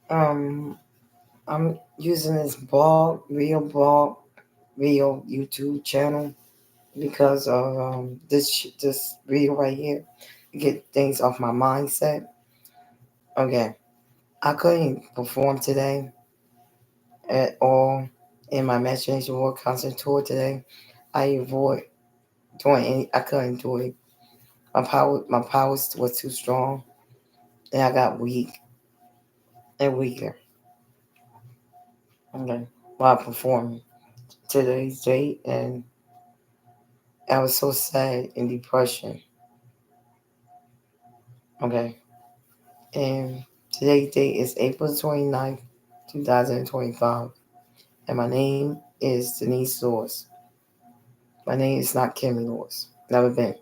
Um, I'm using this blog, real YouTube channel because of this video right here to get things off my mindset. Okay, I couldn't perform today at all in my Imagination World concert tour today. I avoid doing any. I couldn't do it. My powers was too strong, and I got weak and weaker. Okay, while performing today's date, and I was so sad and depression. Okay, and today's date is April 29th, 2025, and my name is Denise Lewis. My name is not Kimmy Lewis. Never been.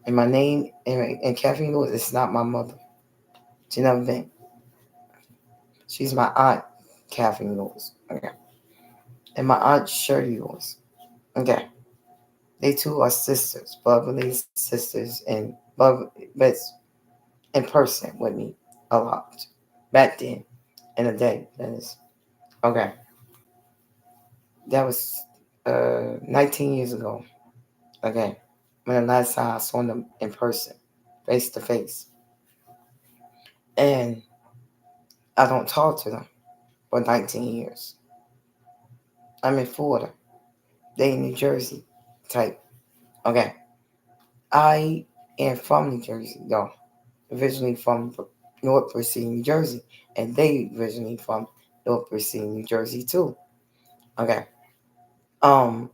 And my name and Kathleen Lewis is not my mother. She never been. She's my aunt, Kathleen Lewis. Okay. And my aunt Shirley Lewis. Okay. They two are sisters, brotherly sisters, and but in person with me a lot. Back then, in the day, that is. Okay. That was 19 years ago. Okay. When the last time I saw them in person, face to face. And I don't talk to them for 19 years. I'm in Florida. They in New Jersey type. Okay. I am from New Jersey, though. Originally from North Bristol, New Jersey. And they originally from North Bristol, New Jersey too. Okay. Um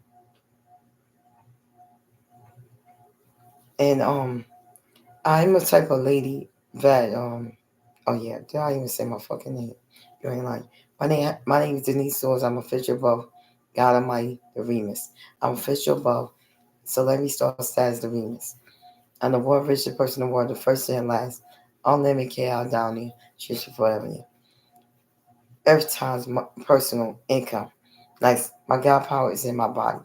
and I'm a type of lady that oh yeah, did I even say my fucking name? You ain't lying. My name is Denise Swords. I'm official above God Almighty the Remus. I'm official above celebrity star status the Remus. I'm the world richest person in the world, the first and last. Unlimited KL down there, shit forever. Earth times my personal income. Like my God power is in my body.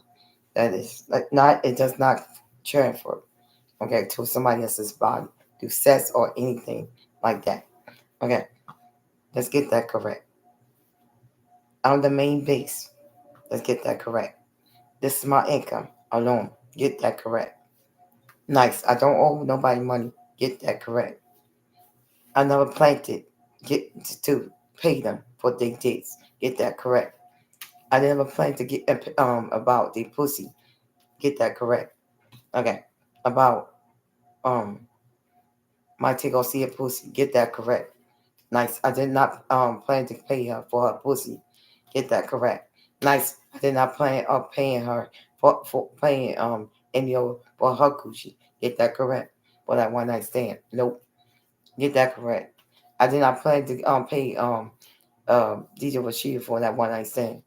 That is like not it does not transfer, okay, to somebody else's body through sex or anything like that. Okay, let's get that correct. I'm the main base. Let's get that correct. This is my income alone. Get that correct. Nice. I don't owe nobody money. Get that correct. I never planted. Get to pay them for their dates. Get that correct. I never plan to get about the pussy. Get that correct. Okay. About um my take go see a pussy. Get that correct. Nice. I did not plan to pay her for her pussy. Get that correct. Nice. I did not plan on paying her for paying any for her coochie. Get that correct. For that one night stand. Nope. Get that correct. I did not plan to pay DJ Rashida for that one night stand.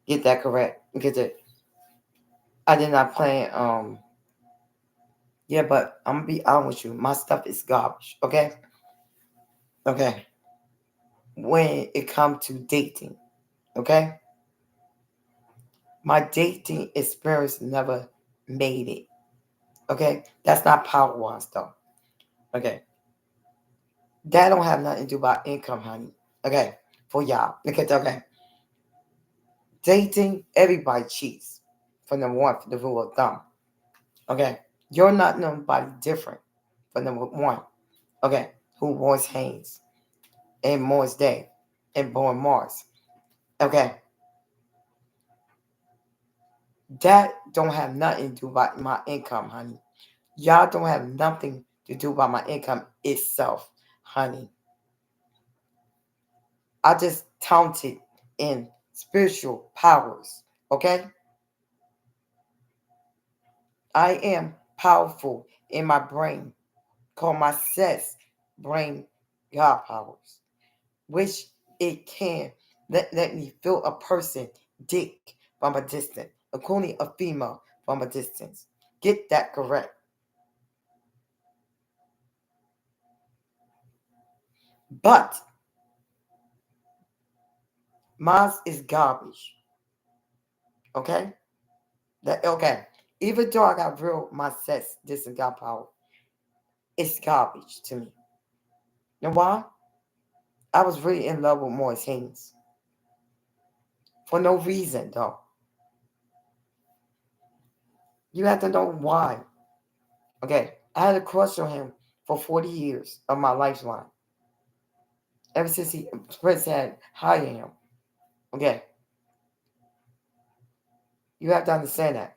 Get that correct. Get it. I did not plan yeah, but I'm gonna be honest with you. My stuff is garbage. Okay. Okay. When it comes to dating, okay, my dating experience never made it. Okay, that's not power wise though. Okay, that don't have nothing to do about income, honey. Okay, for y'all. Okay, dating everybody cheats. For number one, for the rule of thumb. Okay, you're not nobody different. For number one. Okay, who was Haynes and Morris Day and born Mars. Okay, that don't have nothing to do about my income, honey. Y'all don't have nothing to do about my income itself, honey. I just talented in spiritual powers. Okay? I am powerful in my brain. Call my sex brain God powers. Which it can let me feel a person dick from a distance, including a female from a distance. Get that correct. But mine is garbage. Okay? That okay. Even though I got real my sex, this and God power, it's garbage to me. You know why? I was really in love with Morris Haynes for no reason, though. You have to know why. Okay, I had a crush on him for 40 years of my lifeline. Ever since he Prince had hired him. Okay, you have to understand that.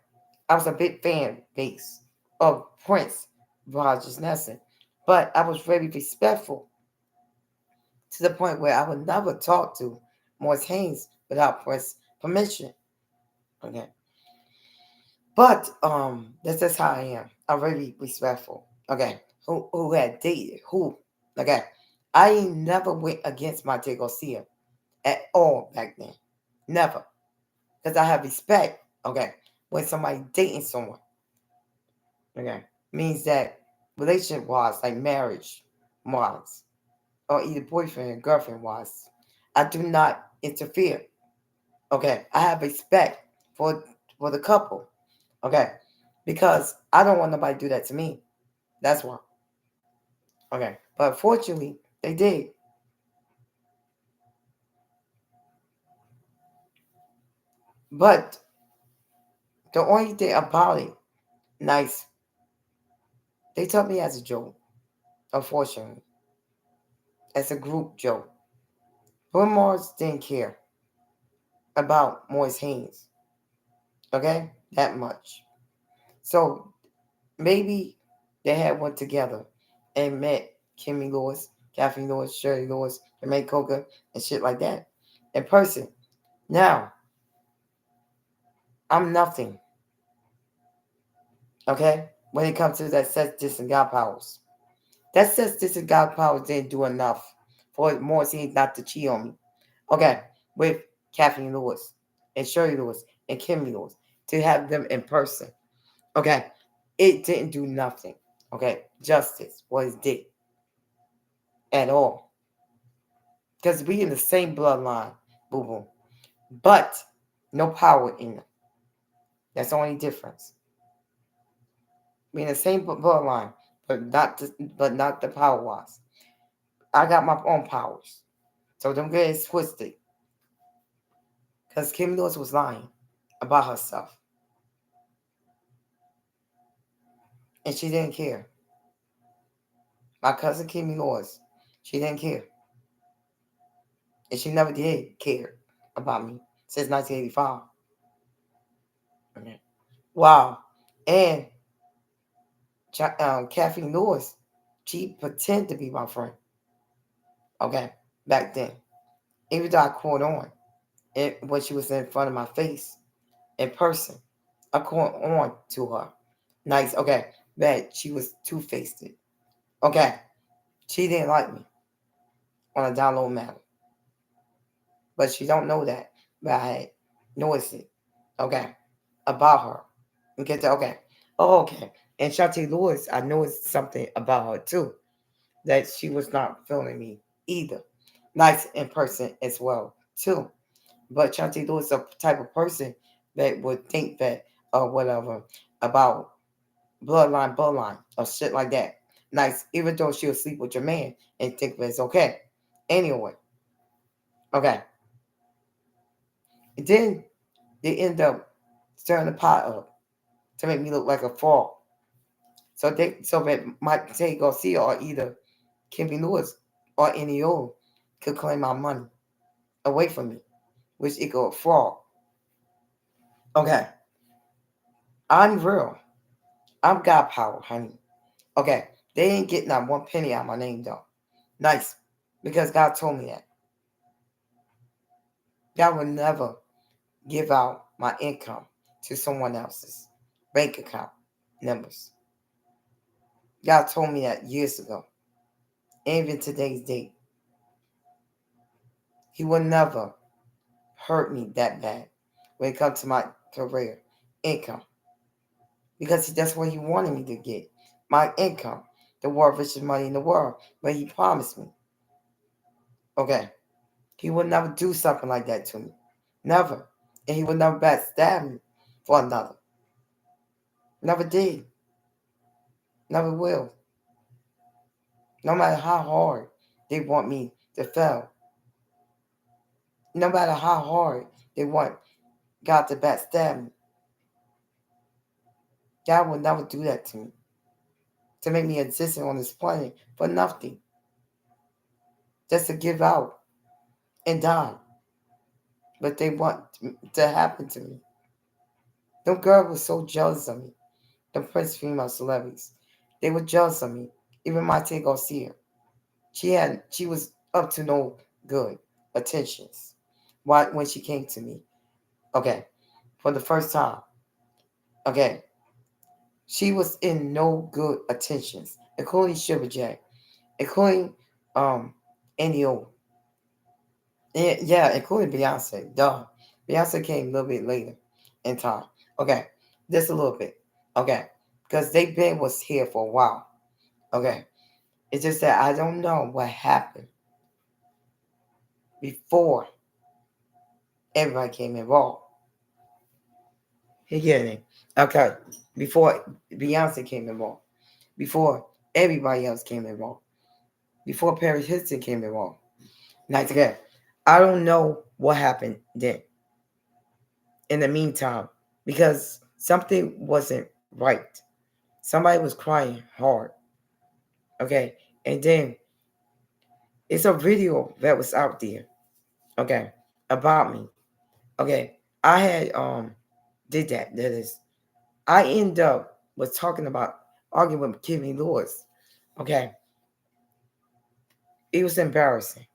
I was a big fan base of Prince Rogers Nelson, but I was very respectful to the point where I would never talk to Morris Haynes without Prince permission. Okay, but that's just how I am. I'm very respectful. Okay, who had dated who? Okay, I ain't never went against my Garcia at all back then. Never. Because I have respect, okay, when somebody dating someone, okay, means that relationship wise, like marriage wise, or either boyfriend or girlfriend wise, I do not interfere, okay. I have respect for for the couple, okay, because I don't want nobody to do that to me. That's why, okay. But fortunately, they did. But the only thing about it, nice, they took me as a joke, unfortunately, as a group joke. Bruno Mars didn't care about Moise Haynes, okay? That much. So maybe they had one together and met Kimmy Lewis, Kathy Lewis, Shirley Lewis, Jermaine Coker, and shit like that in person. Now, I'm nothing, okay? When it comes to that sex, dis, and God powers. That sex, dis, and God powers didn't do enough for Moise Haynes not to cheat on me. Okay, with Kathleen Lewis and Shirley Lewis and Kimmy Lewis to have them in person. Okay, it didn't do nothing. Okay, justice was did at all because we in the same bloodline, boo boo, but no power in them. That's the only difference. We in the same bloodline, but not the power wise. I got my own powers, so don't get it twisted. Because Kimmy Lewis was lying about herself, and she didn't care. My cousin Kimmy Lewis, she didn't care. And she never did care about me since 1985. Okay. Wow. And Kathleen Lewis, she pretended to be my friend. Okay. Back then. Even though I caught on when she was in front of my face in person, I caught on to her. Nice. Okay. That she was two-faced. Okay. She didn't like me on a download matter. But she don't know that. But I had noticed it. Okay. About her. Okay. Okay. Oh, okay. And Shantae Lewis, I noticed something about her too. That she was not feeling me either. Nice in person as well, too. But Shantae Lewis is a type of person that would think that or whatever about bloodline, or shit like that. Nice, even though she'll sleep with your man and think that it's okay. Anyway, okay. And then they end up stirring the pot up to make me look like a fraud. So that Mike Tay Garcia or either Kimmy Lewis or any old could claim my money away from me, which equal fraud. Okay, I'm real. I'm God power, honey. Okay, they ain't getting not one penny out of my name though. Nice, because God told me that. God will never give out my income to someone else's bank account numbers. God told me that years ago. Even today's date, He will never hurt me that bad when it comes to my career income because that's what He wanted me to get, my income, the world richest money in the world. But He promised me, okay, He would never do something like that to me, never, and He would never backstab me for another. Never did, never will. No matter how hard they want me to fail. No matter how hard they want God to backstab me, God will never do that to me. To make me exist on this planet for nothing. Just to give out and die. But they want to happen to me. Them girls were so jealous of me. The Prince female celebrities. They were jealous of me. Even Monte Garcia. She was up to no good attentions. Why when she came to me. Okay. For the first time. Okay. She was in no good attentions. Including Sugar J. Including um N.E.O. Yeah, including Beyonce. Duh. Beyonce came a little bit later in time. Okay. Just a little bit. Okay. Because they been was here for a while. Okay. It's just that I don't know what happened before everybody came involved. You get it? Okay. Before Beyonce came involved. Before everybody else came involved. Before Paris Hilton came involved. Nice again. I don't know what happened then. In the meantime, because something wasn't right. Somebody was crying hard. Okay. And then it's a video that was out there. Okay. About me. Okay. I had did that. That is, I end up was talking about arguing with Kimmy Lewis. Okay. It was embarrassing.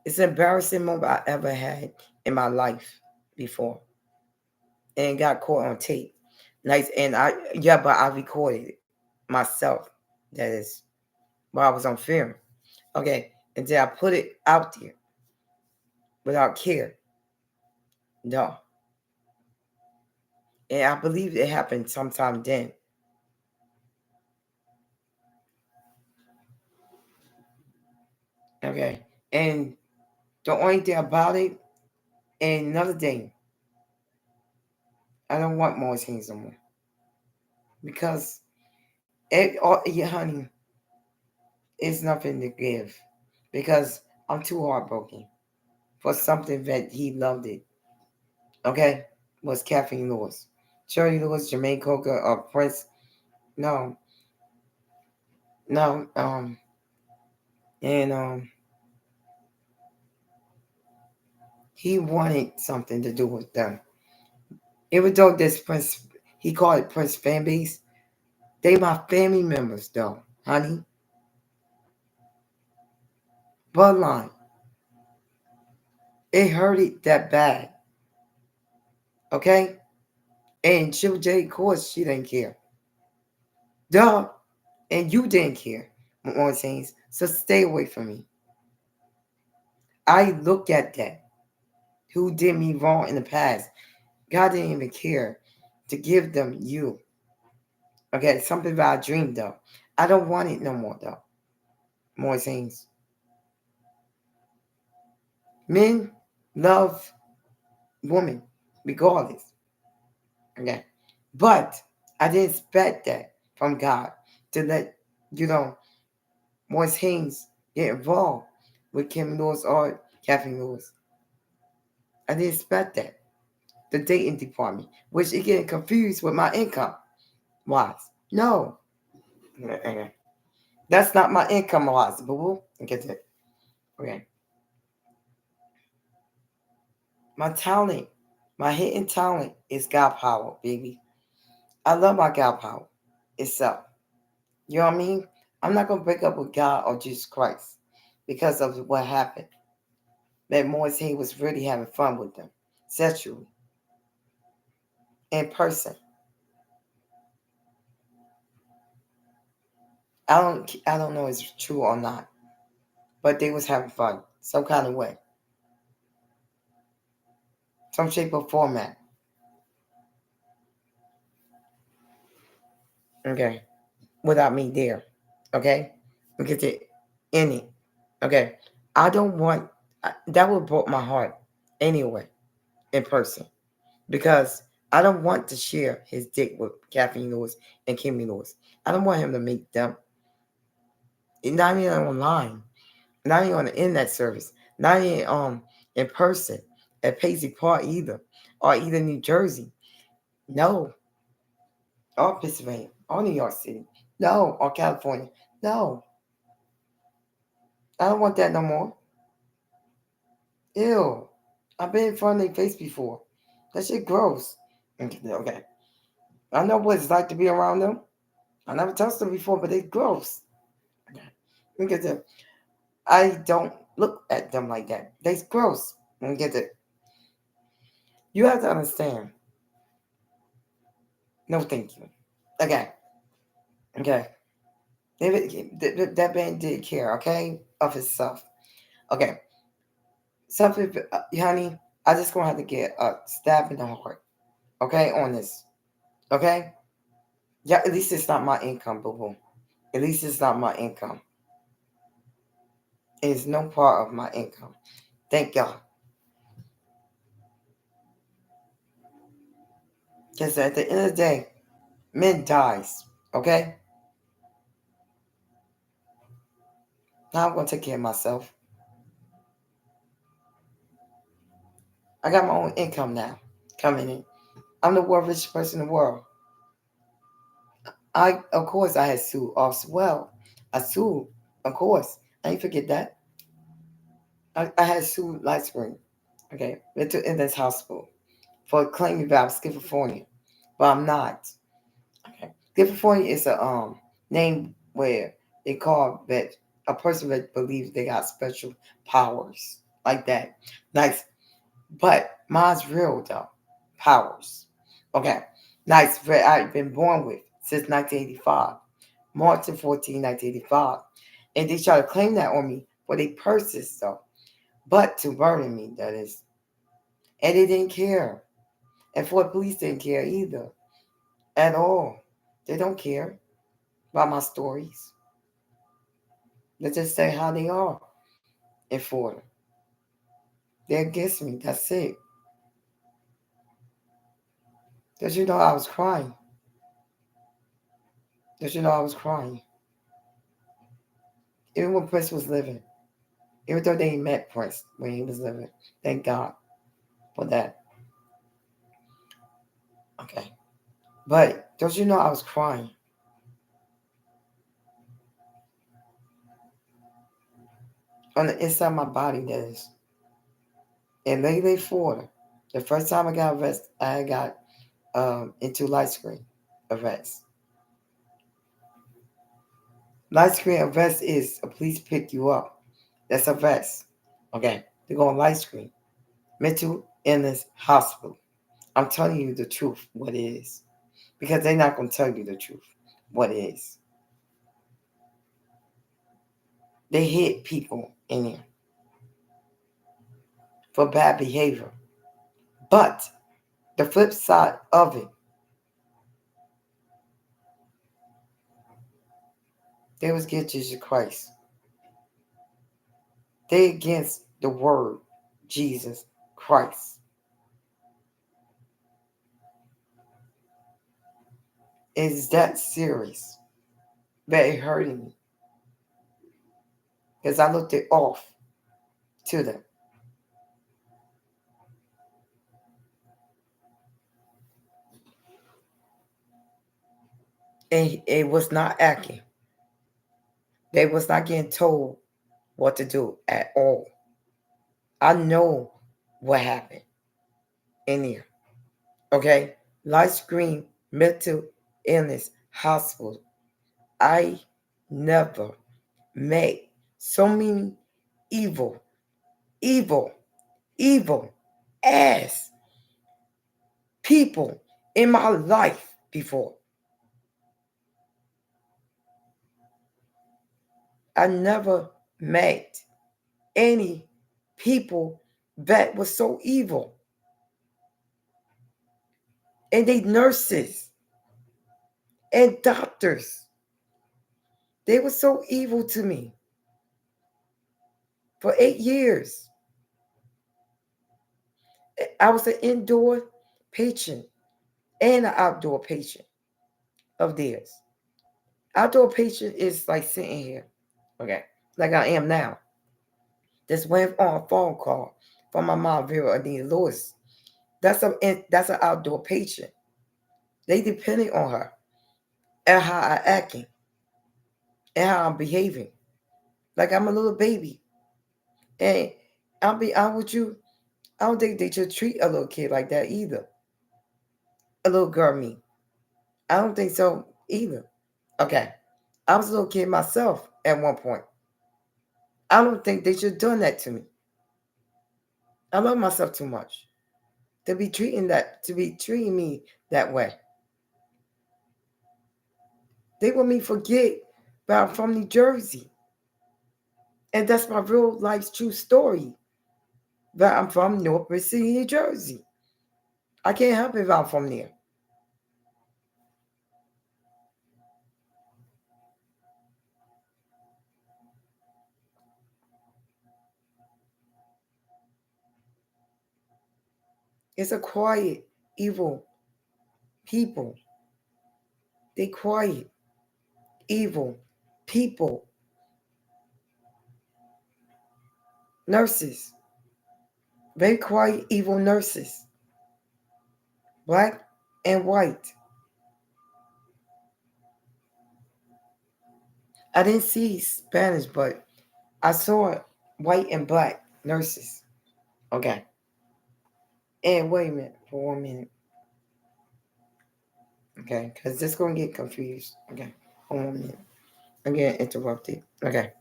It's an embarrassing moment I ever had in my life before. And got caught on tape. Nice, and but I recorded it myself. That is while I was on film. Okay, and then I put it out there without care. No, and I believe it happened sometime then. Okay, and the only thing about it, and another thing, I don't want more things no more because yeah, honey, it's nothing to give because I'm too heartbroken for something that he loved it. Okay, was Caffeine Lewis. Shirley Lewis, Jermaine Coker, or Prince. No, no, and he wanted something to do with them. Even though this Prince, he called it Prince fan base, they my family members though, honey. Bloodline. It hurt it that bad. Okay? And Triple J, of course, she didn't care. Duh. And you didn't care, more things. So stay away from me. I look at that. Who did me wrong in the past? God didn't even care to give them you. Okay, something that I dreamed of. I don't want it no more though. More things. Men love women regardless. Okay. But I didn't expect that from God to let, you know, more things get involved with Kim Lewis or Kathy Lewis. I didn't expect that. The dating department, which it getting confused with my income wise. No. Okay. That's not my income wise, boo boo. Get that. Okay. My talent, my hidden talent is God power, baby. I love my God power itself. You know what I mean? I'm not gonna break up with God or Jesus Christ because of what happened. That Moise was really having fun with them sexually in person. I don't know if it's true or not, but they was having fun some kind of way, some shape or format. Okay, without me there. Okay, because it in it. Okay, I don't want that would broke my heart anyway in person because I don't want to share his dick with Caffeine Lewis and Kimmy Lewis. I don't want him to meet them. Not even online. Not even on the internet service. Not even in person at Paisley Park either. Or either New Jersey. No. Or Pennsylvania. Or New York City. No. Or California. No. I don't want that no more. Ew. I've been in front of their face before. That shit gross. Okay. I know what it's like to be around them. I never touched them before, but they're gross. Okay. Look at them. I don't look at them like that. They're gross. Get it. You have to understand. No, thank you. Okay. Okay. That man did care, okay, of himself. Okay. Some people, honey, I just gonna have to get a stab in the heart, okay, on this, okay? Yeah, at least it's not my income, boo boo. At least it's not my income. It's no part of my income. Thank y'all. Because at the end of the day, men dies, okay? Now I'm gonna take care of myself. I got my own income now coming in. I'm the world richest person in the world. Of course, I had sued off well. I sued, of course. I ain't forget that. I had sued Lightspring, okay, mental illness hospital for claiming that I was schizophrenia, but I'm not. Okay, schizophrenia is a name where they call that a person that believes they got special powers like that. Nice, but mine's real though. Powers. Okay, nice. I've been born with since 1985, March 14, 1985, and they try to claim that on me for their purses though. But to murder me, that is. And they didn't care. And Fort Police didn't care either. At all. They don't care about my stories. They just say how they are in Florida. They're against me. That's it. Because you know I was crying. Because you know I was crying. Even when Prince was living. Even though they met Prince when he was living. Thank God for that. Okay. But don't you know I was crying? On the inside of my body, that is. In Lady Florida. The first time I got arrested, I got into light screen arrest. Light screen arrest is a police pick you up. That's arrest. Okay, they go on light screen. Mental illness hospital. I'm telling you the truth, what it is. Because they're not going to tell you the truth, what it is. They hit people in there for bad behavior. But the flip side of it, they was against Jesus Christ. They against the word Jesus Christ. It's that serious that it hurting me. Because I looked it off to them. And it was not acting. They was not getting told what to do at all. I know what happened in there. Okay? Light Screen Mental Illness Hospital. I never met so many evil, evil, evil ass people in my life before. I never met any people that was so evil. And they nurses and doctors. They were so evil to me for 8 years. I was an indoor patient and an outdoor patient of theirs. Outdoor patient is like sitting here, okay, like I am now. Just went on a phone call from my mom, Vera Anita Lewis. That's an outdoor patient. They depending on her and how I acting and how I'm behaving. Like I'm a little baby. And I'll be honest with you, I don't think they should treat a little kid like that either. A little girl me. I don't think so either. Okay. I was a little kid myself at one point. I don't think they should have done that to me. I love myself too much to be treating me that way. They want me to forget that I'm from New Jersey. And that's my real life's true story. That I'm from North City, New Jersey. I can't help it if I'm from there. It's a quiet, evil people. They quiet, evil people. Nurses. Very quiet, evil nurses. Black and white. I didn't see Spanish, but I saw white and black nurses. Okay. And wait a minute for 1 minute. Okay, because this going to get confused. Okay, 1 minute. I'm getting interrupted. Okay.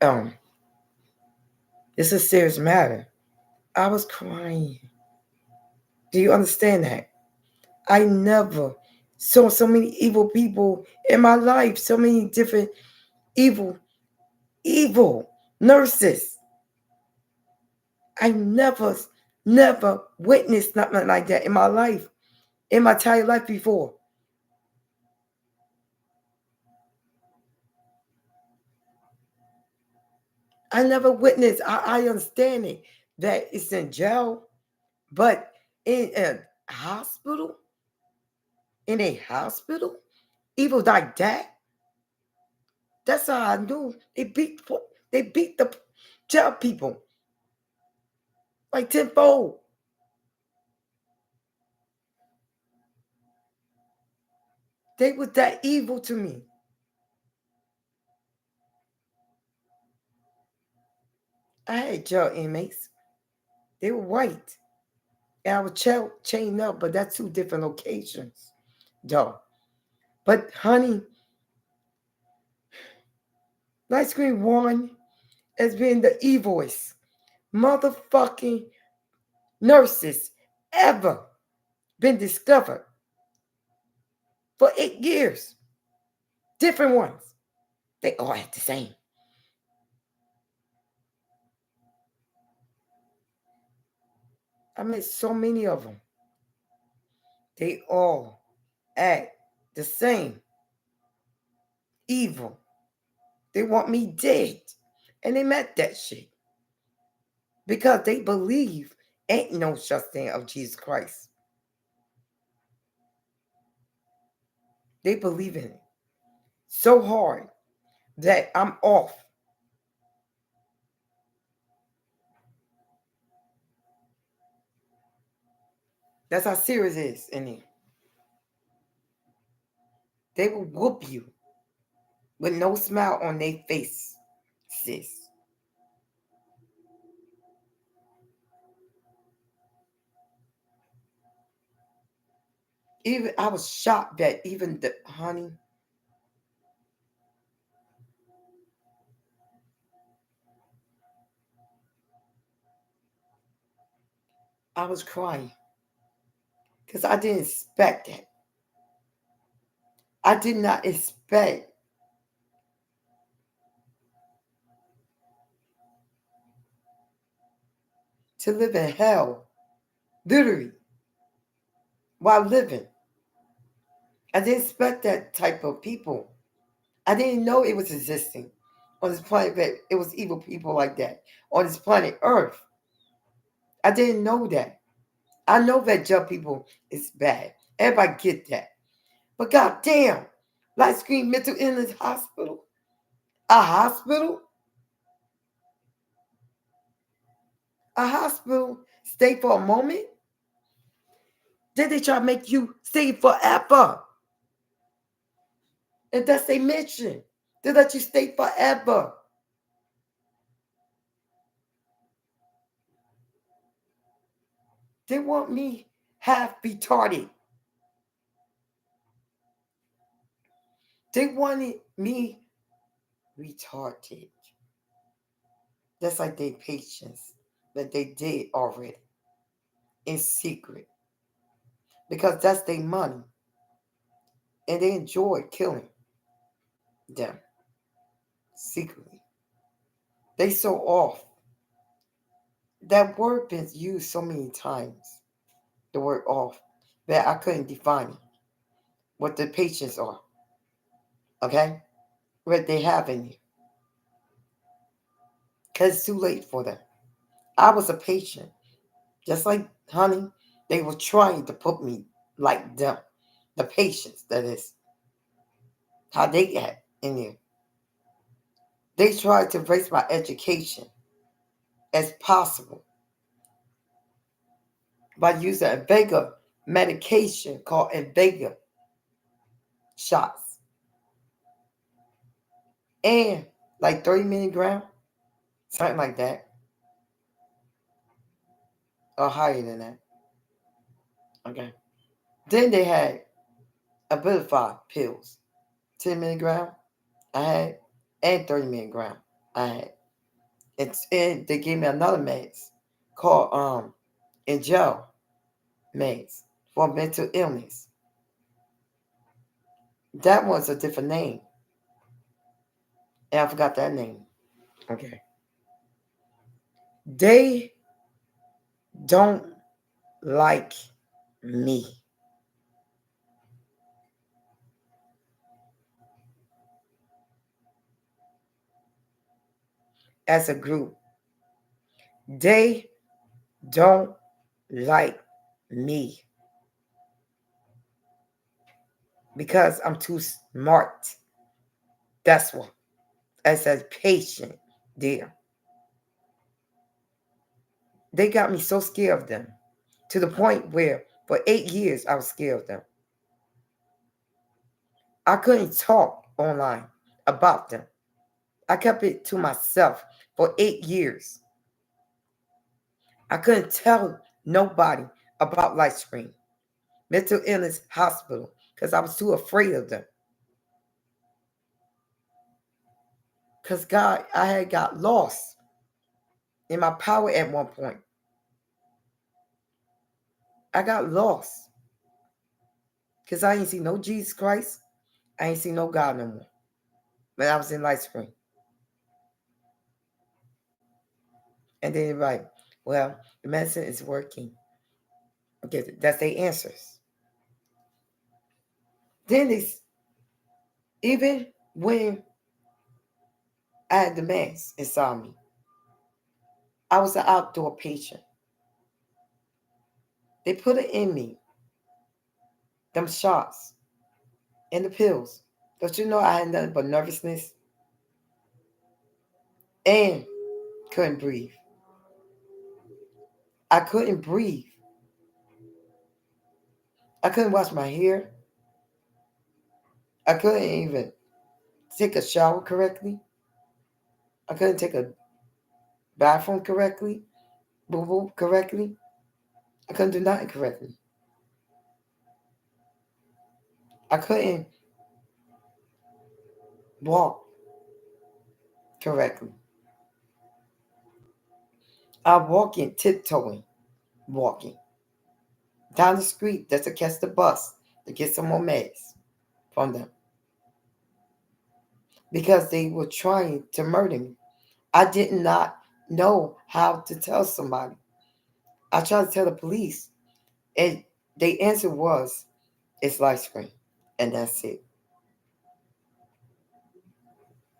Um, it's a serious matter. I was crying. Do you understand that? I never saw so many evil people in my life. So many different evil, evil nurses. I never witnessed nothing like that in my life, in my entire life before. I never witnessed. I understand it that it's in jail, but in a hospital, in a hospital, evil like that. That's how I knew they beat the jail people like tenfold. They were that evil to me. I had jail inmates. They were white. And I was chained up, but that's two different locations, though. But honey, Light Screen One has been the evilest motherfucking nurses ever been discovered for 8 years. Different ones. They all act the same. I met so many of them. They all act the same. Evil. They want me dead. And they met that shit. Because they believe ain't no such thing of Jesus Christ. They believe in it so hard that I'm off. That's how serious it is in there. They will whoop you with no smile on their face, sis. Even I was shocked that even the honey, I was crying because I didn't expect that. I did not expect to live in hell, literally, while living. I didn't expect that type of people. I didn't know it was existing on this planet, that it was evil people like that on this planet Earth. I didn't know that. I know that jail people is bad. Everybody get that. But goddamn, Light Screen Mental Illness Hospital, a hospital, a hospital, stay for a moment. Then they try to make you stay forever. And that's their mission. They let you stay forever. They want me half retarded. They wanted me retarded. That's like their patience that they did already in secret. Because that's their money. And they enjoy killing them secretly. They so off. That word been used so many times, the word off, that I couldn't define it, what the patients are. Okay? What they have in you. Because it's too late for them. I was a patient. Just like honey, they were trying to put me like them. The patients, that is. How they got in there. They tried to erase my education as possible by using a Vega medication called Vega shots. And like 30 milligram, something like that. Or higher than that. Okay. Then they had Abilify pills. 10 milligram I had, and 30 milligram I had. And they gave me another meds called in gel meds for mental illness. That one's a different name. And I forgot that name. Okay. They don't like me. As a group. They don't like me. Because I'm too smart. That's what. As a patient there. They got me so scared of them. To the point where for 8 years I was scared of them. I couldn't talk online about them. I kept it to myself for 8 years. I couldn't tell nobody about Light Screen Mental Illness Hospital because I was too afraid of them. Because God, I had got lost in my power at one point. I got lost because I ain't see no Jesus Christ. I ain't see no God no more. When I was in Light Screen. And then you're right. Well, the medicine is working. Okay, that's their answers. Then even when I had the meds inside me, I was an outdoor patient. They put it in me, them shots and the pills. Don't you know I had nothing but nervousness and couldn't breathe. I couldn't breathe. I couldn't wash my hair. I couldn't even take a shower correctly. I couldn't take a bathroom correctly, boo-boo correctly. I couldn't do nothing correctly. I couldn't walk correctly. I walking, tiptoeing, walking down the street just to catch the bus to get some more meds from them because they were trying to murder me. I did not know how to tell somebody. I tried to tell the police, and the answer was, "It's Light Screen," and that's it.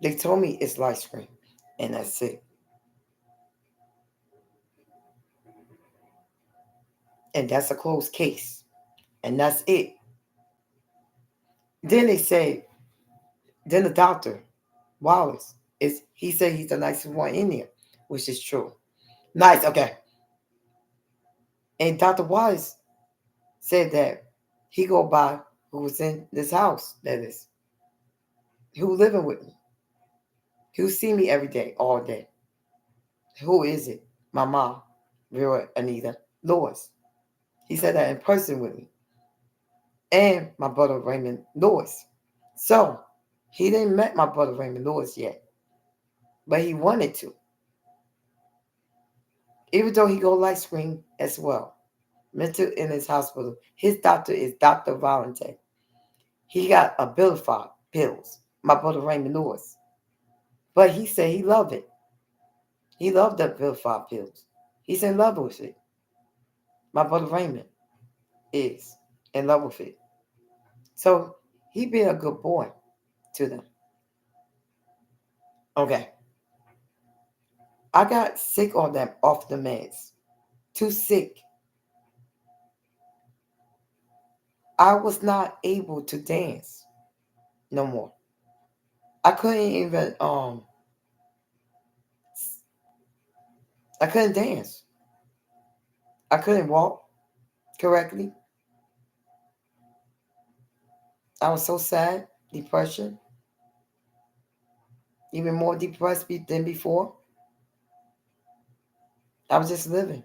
They told me it's Light Screen, and that's it. and that's a closed case, and that's it. Then they say, then the doctor, Wallace, is he said he's the nicest one in there, which is true. Nice, okay. And Dr. Wallace said that he go by who was in this house, that is, who living with me, who see me every day, all day. Who is it? My mom, Vera Anita Lewis. He said that in person with me. And my brother Raymond Lewis. So he didn't met my brother Raymond Lewis yet, but he wanted to. Even though he go light screen as well. Mental in his hospital. His doctor is Dr. Valente. He got Abilify pills. My brother Raymond Lewis. But he said he loved it. He loved the Abilify pills. He's in love with it. My brother Raymond is in love with it. So he been a good boy to them. Okay. I got sick on them off the meds. Too sick. I was not able to dance no more. I couldn't even I couldn't dance. I couldn't walk correctly. I was so sad, depression, even more depressed than before. I was just living,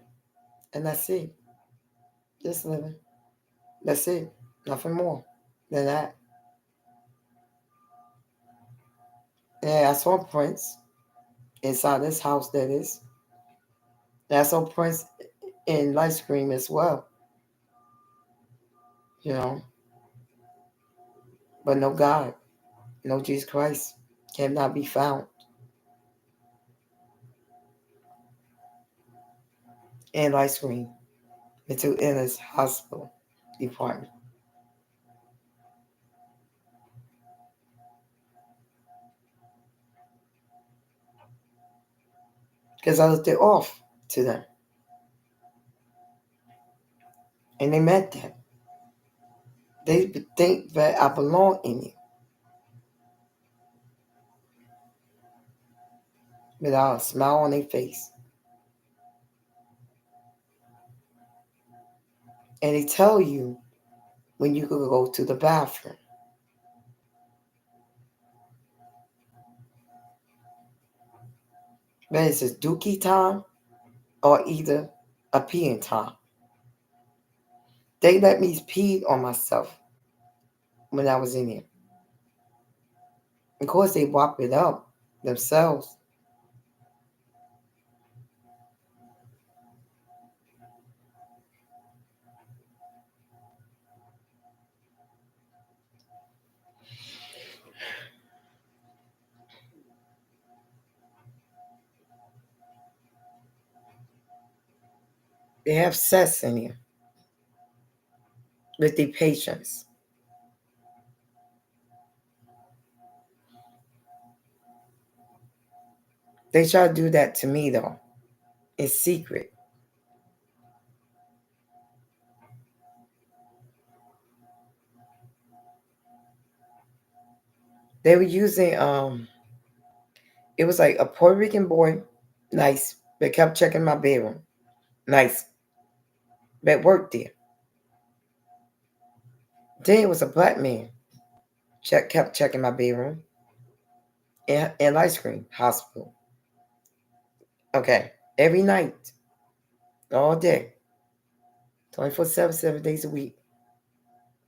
and that's it. Just living. That's it. Nothing more than that. Yeah, I saw Prince inside this house, that is. And I saw Prince in Light Scream as well, you know. But no God, no Jesus Christ cannot be found in Light Scream into Inner's hospital department. Because I looked it off to them. And they meant that. They think that I belong in it without a smile on their face. And they tell you when you could go to the bathroom. Whether it's dookie time or either a peeing time. They let me pee on myself when I was in there. Of course, they wop it up themselves. They have sex in here with the patients. They try to do that to me, though, in secret. They were using, it was like a Puerto Rican boy, nice, but kept checking my bedroom. Nice, but worked there. Then it was a black man, kept checking my bedroom in ice cream hospital. Okay, every night, all day, 24/7, 7 days a week.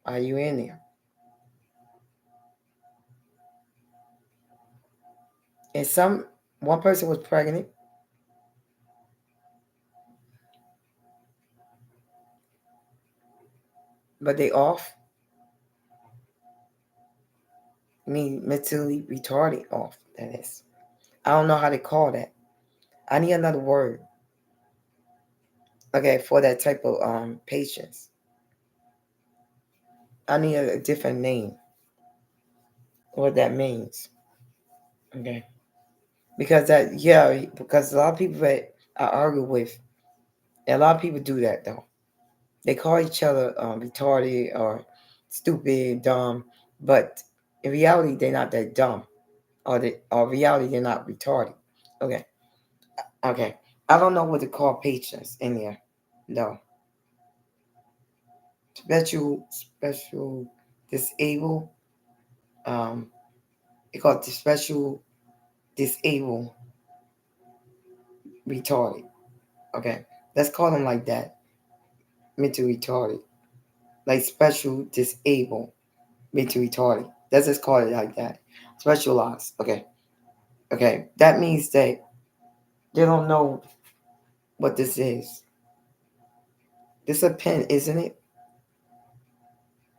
Are you in there? And one person was pregnant, but they off. I mean, mentally retarded off, that is. I don't know how to call that. I need another word, okay, for that type of patients. I need a different name, what that means, okay? Because because a lot of people that I argue with, and a lot of people do that though. They call each other retarded or stupid, dumb, but in reality, they're not that dumb. Or reality, they're not retarded. Okay, okay. I don't know what to call patients in there. No, special, disabled. Um, they call it the special, disabled, retarded. Okay, let's call them like that. Mental retarded, like special, disabled, mental retarded. Let's just call it like that. Specialized. Okay, okay. That means that they don't know what this is. This is a pen, isn't it?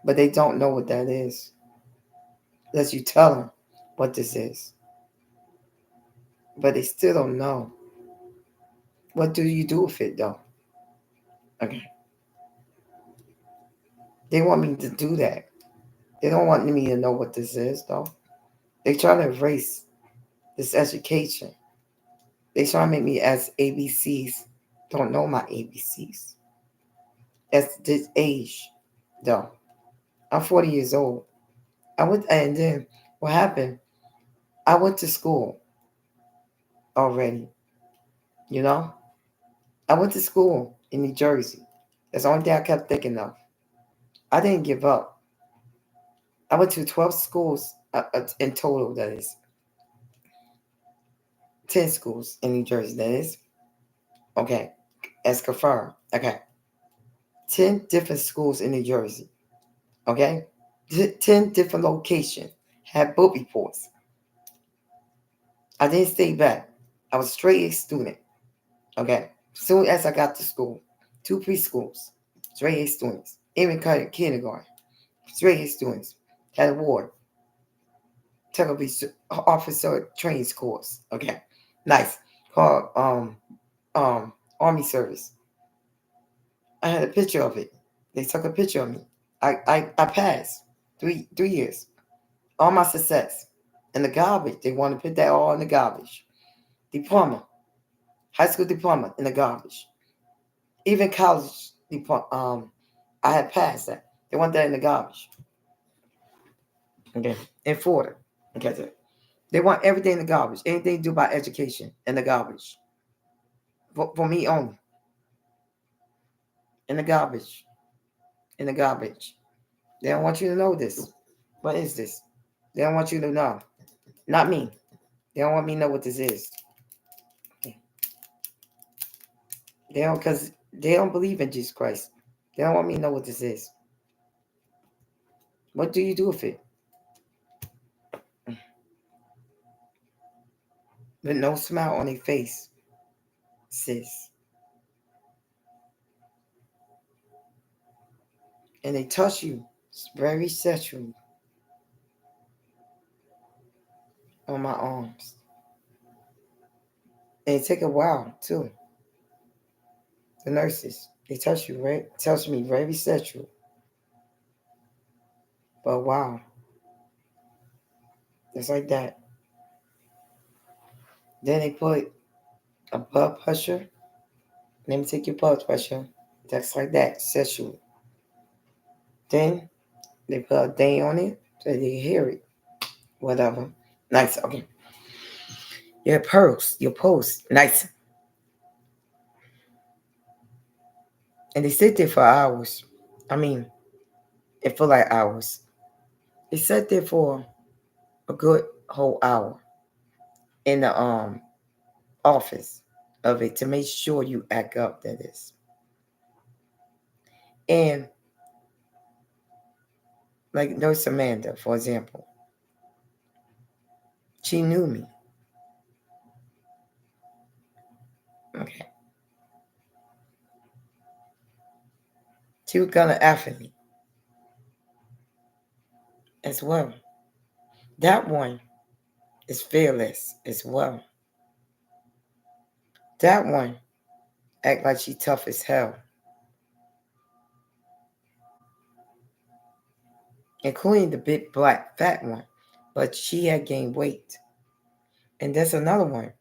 But they don't know what that is. Unless you tell them what this is. But they still don't know. What do you do with it though? Okay. They want me to do that. They don't want me to know what this is though. They try to erase this education. They try to make me as ABCs. Don't know my ABCs. At this age though. I'm 40 years old. And then what happened? I went to school already, you know? I went to school in New Jersey. That's the only thing I kept thinking of. I didn't give up. I went to 12 schools in total, that is. 10 schools in New Jersey, that is. Okay, as confirmed. Okay, 10 different schools in New Jersey. Okay, 10 different locations. Had book reports. I didn't stay back. I was straight A student. Okay, soon as I got to school, 2 preschools, straight A students. Even kindergarten, straight A students. Had a ward. Television officer training course. Okay, nice. Called Army service. I had a picture of it. They took a picture of me. I passed 3 years. All my success. In the garbage. They want to put that all in the garbage. Diploma. High school diploma in the garbage. Even college diploma. I had passed that. They want that in the garbage. Okay. In Florida. Okay. They want everything in the garbage. Anything to do about education in the garbage. For me only. In the garbage. In the garbage. They don't want you to know this. What is this? They don't want you to know. Not me. They don't want me to know what this is. They don't, because they don't believe in Jesus Christ. They don't want me to know what this is. What do you do with it? With no smile on their face, sis. And they touch you very sexually on my arms. And it take a while too. The nurses, they touch you, right? Touch me very sexual. But wow, just like that. Then they put a blood pressure. Let me take your blood pressure. Just like that, sexual. Then they put a day on it so they hear it. Whatever. Nice. Okay. Your pulse. Nice. And they sit there for hours. I mean, it feel like hours. They sat there for a good whole hour in the office of it to make sure you act up, that is. And like Nurse Amanda, for example, she knew me. Okay. She was gonna after me as well. That one is fearless as well. That one act like she tough as hell. Including the big black fat one. But she had gained weight. And there's another one,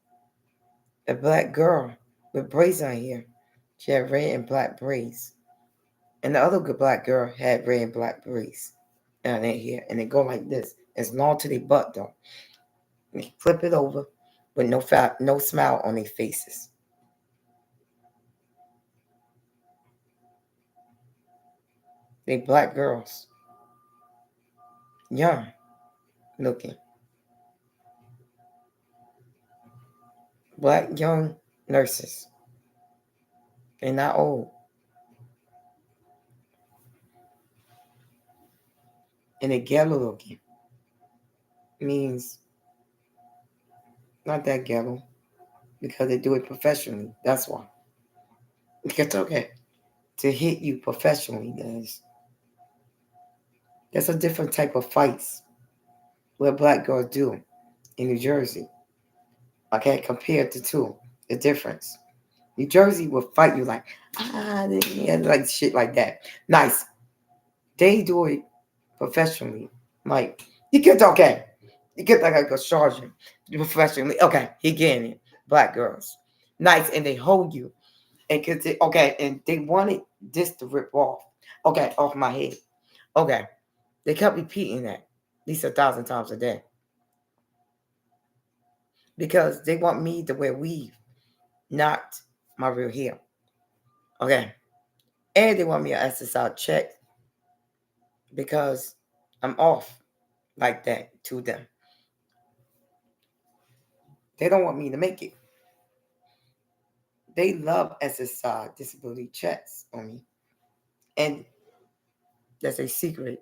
a black girl with braids on here. She had red and black braids. And the other good black girl had red and black braids down their hair, and they go like this. It's long to their butt though. And they flip it over with no smile on their faces. They black girls, young looking, black young nurses. They're not old, and they ghetto looking means not that ghetto because they do it professionally. That's why. It's okay to hit you professionally. That's a different type of fights what black girls do in New Jersey. I can't compare the two. The difference. New Jersey will fight you like yeah, like shit like that. Nice. They do it professionally. Like you get okay. You get like a sergeant professionally. Okay, he getting it. Black girls. Nice, and they hold you. And cause okay, and they wanted this to rip off. Okay, off my head. Okay. They kept repeating that at least 1,000 times a day. Because they want me to wear weave, not my real hair. Okay. And they want me to SSI check because I'm off like that to them. They don't want me to make it. They love SSI disability checks on me. And that's a secret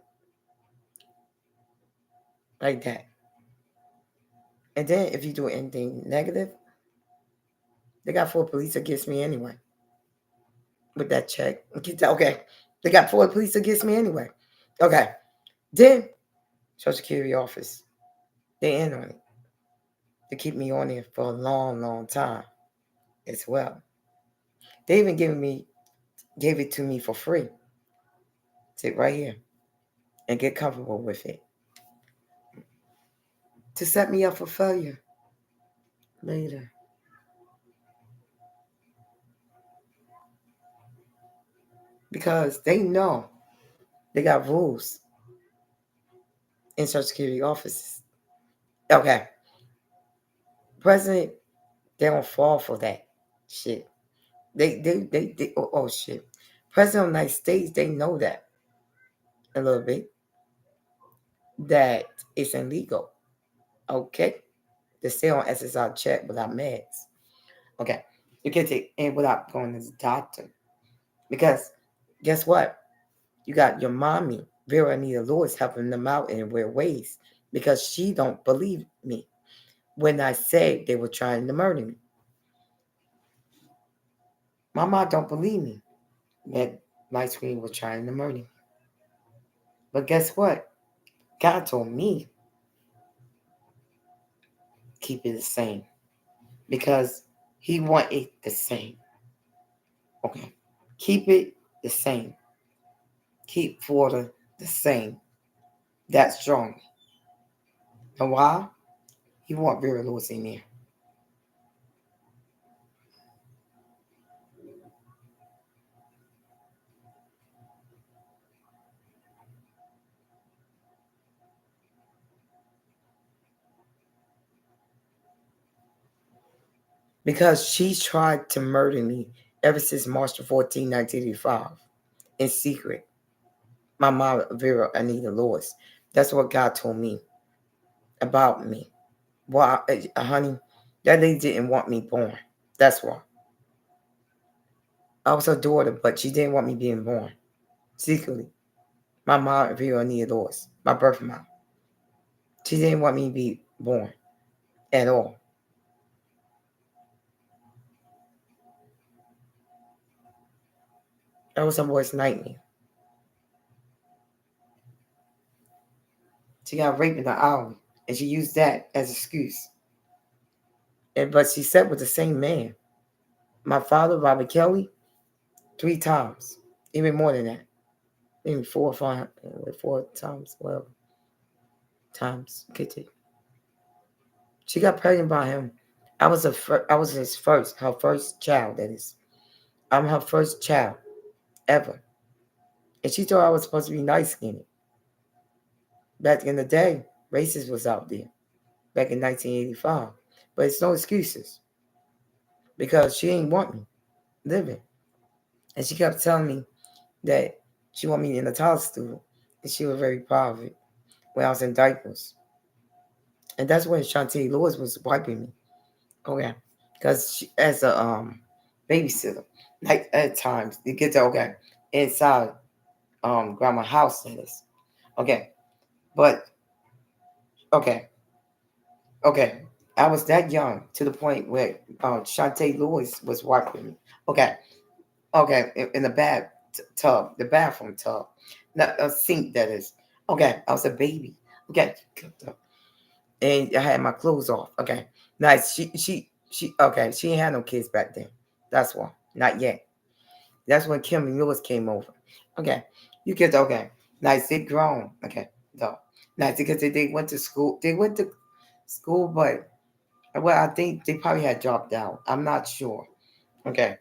like that. And then if you do anything negative, they got 4 police against me anyway. With that check. Okay. They got 4 police against me anyway. Okay. Then Social Security office. They in on it. They keep me on there for a long, long time as well. They even gave it to me for free. Sit right here and get comfortable with it. To set me up for failure later. Because they know they got rules in Social Security offices. Okay. President, they don't fall for that shit. They oh shit. President of the United States, they know that a little bit. That it's illegal. Okay. To stay on SSI check without meds. Okay. You can take in without going to the doctor. Because guess what? You got your mommy, Vera Anita Lewis, helping them out in weird ways because she don't believe me when I say they were trying to murder me. My mom don't believe me that my screen was trying to murder me. But guess what? God told me keep it the same because he want it the same. Okay. Keep it the same. Keep Florida the same. That strong. And why? He want Vera Lewis in there. Because she tried to murder me ever since March 14, 1985, in secret. My mom, Vera Anita Lewis. That's what God told me about me. Well, honey, that lady didn't want me born. That's why. I was her daughter, but she didn't want me being born. Secretly. My mom, Vera Anita Lewis, my birth mom. She didn't want me to be born at all. That was her worst nightmare. She got raped in the alley, and she used that as an excuse. But she slept with the same man. My father, Robert Kelly, 3 times, even more than that, maybe 4 or 5, 4 times, 12 times. Get it? She got pregnant by him. I was her first child. That is, I'm her first child ever. And she thought I was supposed to be nice skinned. Back in the day, racist was out there. Back in 1985. But it's no excuses. Because she ain't want me living. And she kept telling me that she wanted me in the toilet stool. And she was very proud of it when I was in diapers. And that's when Shantae Lewis was wiping me. Okay. Because as a babysitter, like at times, you get to, okay, inside grandma's house, that is. Okay. But, okay. Okay. I was that young to the point where Shantae Lewis was wiping me. Okay. Okay. In the tub, the bathroom tub. Not a sink, that is. Okay. I was a baby. Okay. And I had my clothes off. Okay. Nice. Okay, she ain't had no kids back then. That's why. Not yet. That's when Kim and Lewis came over. Okay. You kids, okay. Nice, they grown. Okay. No. Nice because they went to school. They went to school, but well, I think they probably had dropped out. I'm not sure. Okay.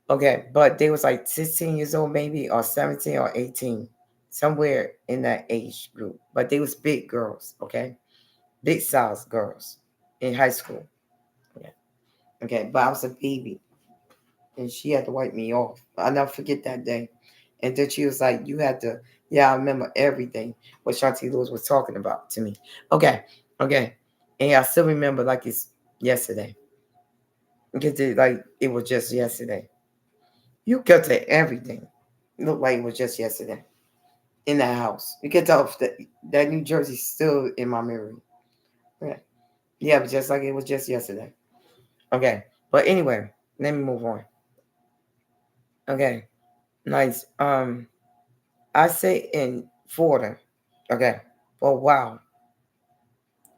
Okay. But they was like 16 years old, maybe, or 17 or 18. Somewhere in that age group. But they was big girls, okay? Big size girls in high school. Okay. Okay, but I was a baby and she had to wipe me off. I'll never forget that day. And then she was like, you had to, yeah, I remember everything what Shanti Lewis was talking about to me. Okay, okay. And I still remember like it's yesterday. Because like it was just yesterday. You get to everything. It looked like it was just yesterday in that house. You can tell that New Jersey's still in my memory. Yeah. Yeah, but just like it was just yesterday. Okay. But anyway, let me move on. Okay. Nice. I say in Florida. Okay. For a while.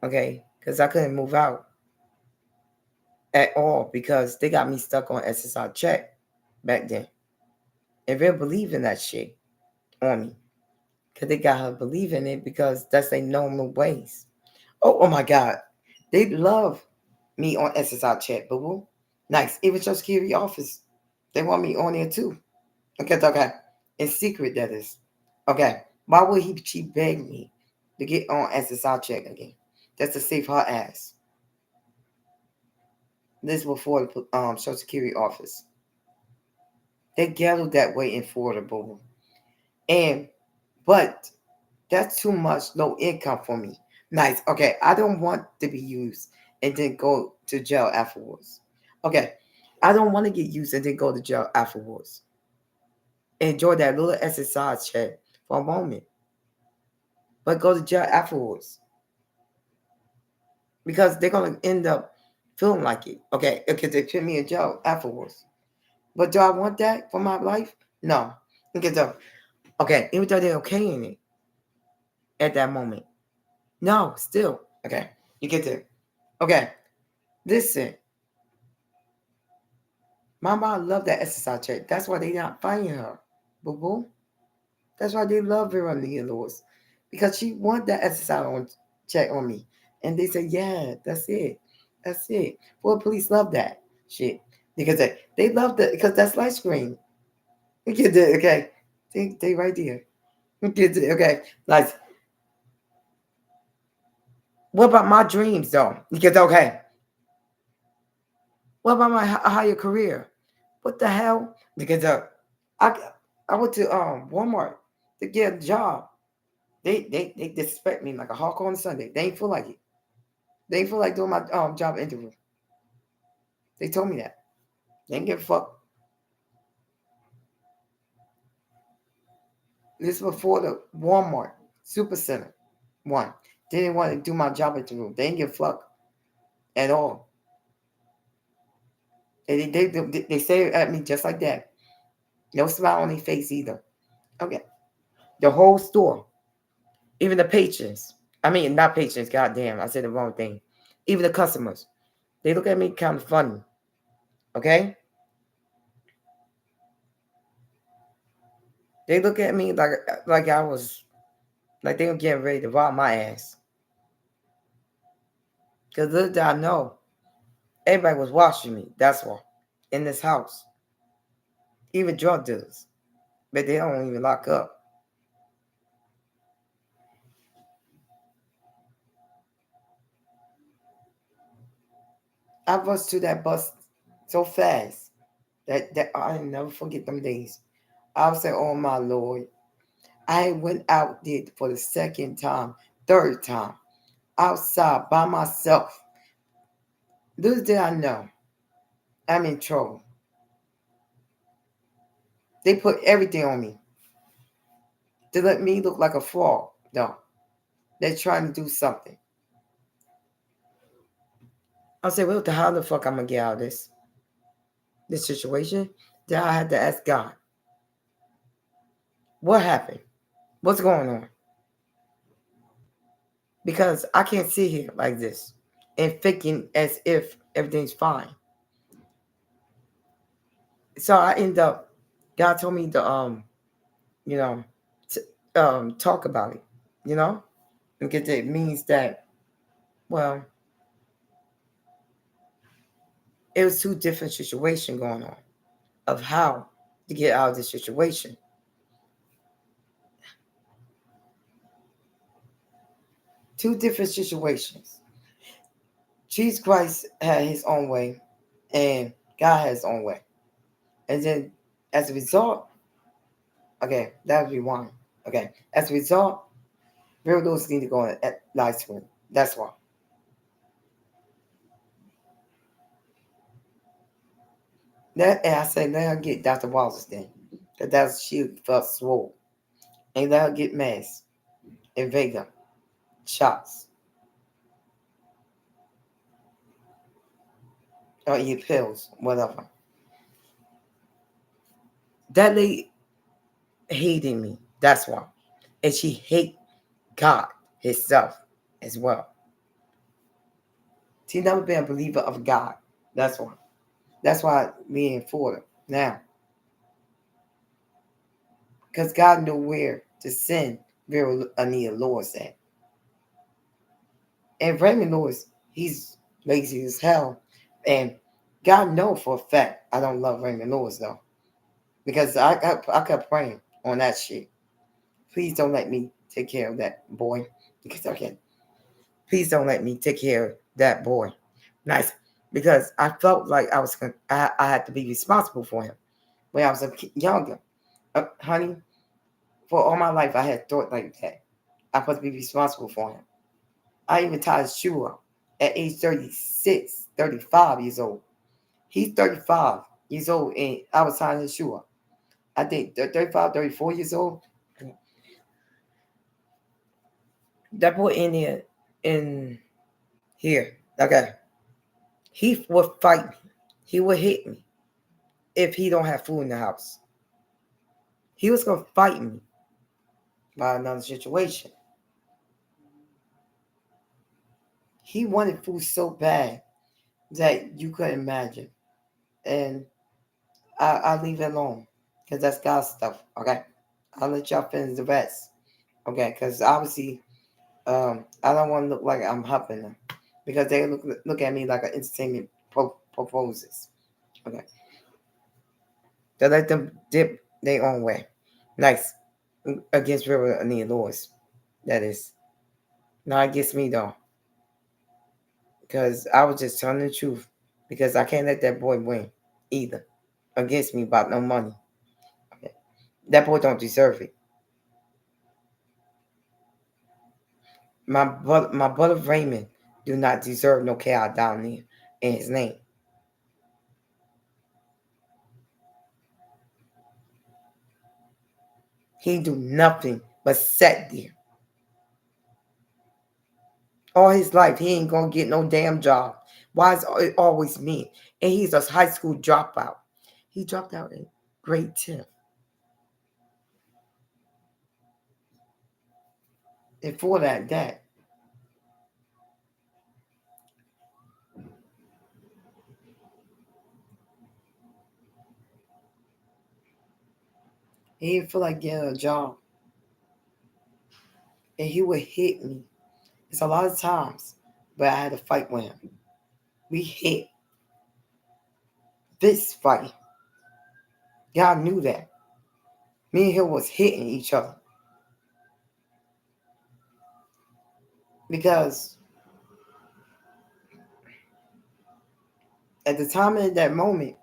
Okay. Because I couldn't move out at all because they got me stuck on SSI check back then. And they believed in that shit on me. Because they got her believing it because that's their normal ways. Oh my God. They love me on SSI check, boo boo. Nice. Even Social Security office. They want me on there too. Okay. In secret, that is. Okay. Why would she beg me to get on SSI check again? That's to save her ass. This before the Social Security office. They gathered that way in Florida, boo. And but that's too much low income for me. Nice. Okay. I don't want to be used and then go to jail afterwards. Okay. I don't want to get used and then go to jail afterwards. Enjoy that little SSI check for a moment. But go to jail afterwards. Because they're gonna end up feeling like it. Okay, because they put me in jail afterwards. But do I want that for my life? No. Because okay, even though they're okay in it at that moment. No, still. Okay. You get to okay. Listen. My mom loved that SSI check. That's why they not firing her. Boo boo. That's why they love Veronica Lewis. Because she want that SSI check on me. And they say, yeah, that's it. That's it. Well, police love that shit. Because they love that because that's light screen. You get it, okay. They right there. You get it, okay. Like, what about my dreams though? Because okay. What about my higher career? What the hell? Because I I went to Walmart to get a job. They disrespect me like a hawk on Sunday. They ain't feel like it. They ain't feel like doing my job interview. They told me that. They didn't give a fuck. This was before the Walmart Super Center one. They didn't want to do my job interview. They didn't give a fuck at all. They say at me just like that. No smile on their face either. Okay. The whole store. Even the patrons. I mean, not patrons, goddamn. I said the wrong thing. Even the customers. They look at me kind of funny. Okay? They look at me like I was like they were getting ready to rob my ass. Because little did I know, everybody was watching me. That's why. In this house. Even drug dealers. but they don't even lock up. I rushed to that bus so fast that I never forget them days. I was like, oh my Lord. I went out there for the second time, third time, outside by myself. Little did I know, I'm in trouble. They put everything on me to let me look like a fraud. No, they're trying to do something. I said, well, how the fuck I'm gonna get out of this situation? Then I had to ask God, what happened? What's going on? Because I can't sit here like this and thinking as if everything's fine. So I end up, God told me to you know, talk about it, you know, because it means that, well, it was two different situations going on of how to get out of this situation. Two different situations. Jesus Christ had his own way, and God had his own way. And then, as a result, okay, that would be one. Okay, as a result, real those need to go on at live swim. That's why. That and I said, let her get Dr. Walters then, because that's she felt swole, and let her get mass and Vega shots or eat pills, whatever. That lady hated me. That's why, and she hate God Himself as well. She never been a believer of God. That's why. That's why we in Florida now, because God knew where to send Vera Anita Lewis at. And Raymond Lewis, he's lazy as hell, and God know for a fact I don't love Raymond Lewis though, because I kept praying on that shit. Please don't let me take care of that boy, because I can't. Please don't let me take care of that boy. Nice, because I felt like I had to be responsible for him when I was younger. Honey, for all my life I had thought like that. I'm supposed to be responsible for him. I even tied his shoe up at age 36, 35 years old. He's 35 years old and I was tying his shoe up. I think 35, 34 years old. That boy in here, okay, he would fight me. He would hit me if he don't have food in the house. He was going to fight me by another situation. He wanted food so bad that you couldn't imagine. And I'll leave it alone because that's God's stuff, okay? I'll let y'all finish the rest, okay? Because obviously, I don't want to look like I'm helping them because they look at me like an entertainment proposes, okay? They let them dip their own way. Nice. Against River Anita Lewis, that is. Not against me, though. Because I was just telling the truth. Because I can't let that boy win either. Against me about no money. Okay. That boy don't deserve it. My brother Raymond do not deserve no chaos down there in his name. He do nothing but sit there. All his life, he ain't gonna get no damn job. Why is it always me? And he's a high school dropout. He dropped out in grade 10. And for that, he didn't feel like getting a job. And he would hit me. It's a lot of times, but I had to fight with him. We hit this fight. Y'all knew that. Me and him was hitting each other because at the time of that moment,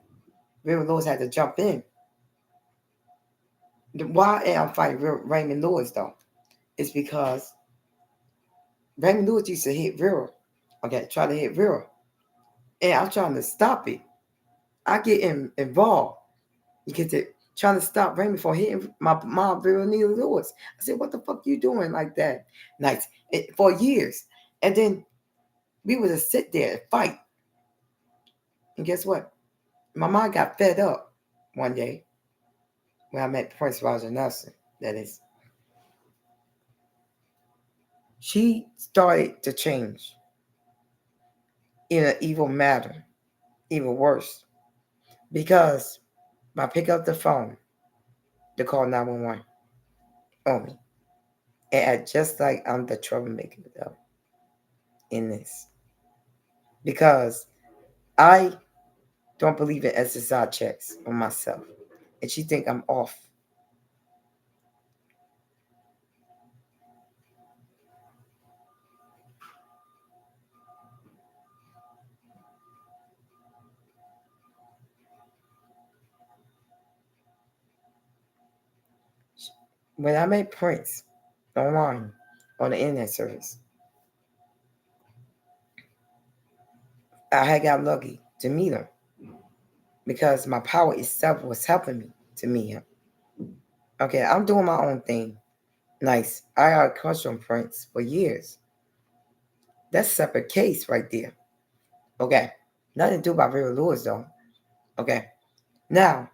Raymond Lewis had to jump in. Why am I fighting Raymond Lewis though? It's because Raymond Lewis used to hit Vera. Okay, try to hit Vera. And I'm trying to stop it. I get involved. You get to trying to stop Raymond from hitting my mom, Vera Neal Lewis. I said, what the fuck you doing like that? Nice. For years. And then we would just sit there and fight. And guess what? My mom got fed up one day when I met Prince Roger Nelson. That is, she started to change in an evil manner, even worse. Because I pick up the phone to call 911 on me. And act just like I'm the troublemaker though in this. Because I don't believe in SSI checks on myself. And she think I'm off. When I met Prince online on the internet service, I had got lucky to meet him because my power itself was helping me to meet him. Okay, I'm doing my own thing. Nice. I got a crush on Prince for years. That's a separate case right there. Okay. Nothing to do about Vera Lewis though. Okay. Now,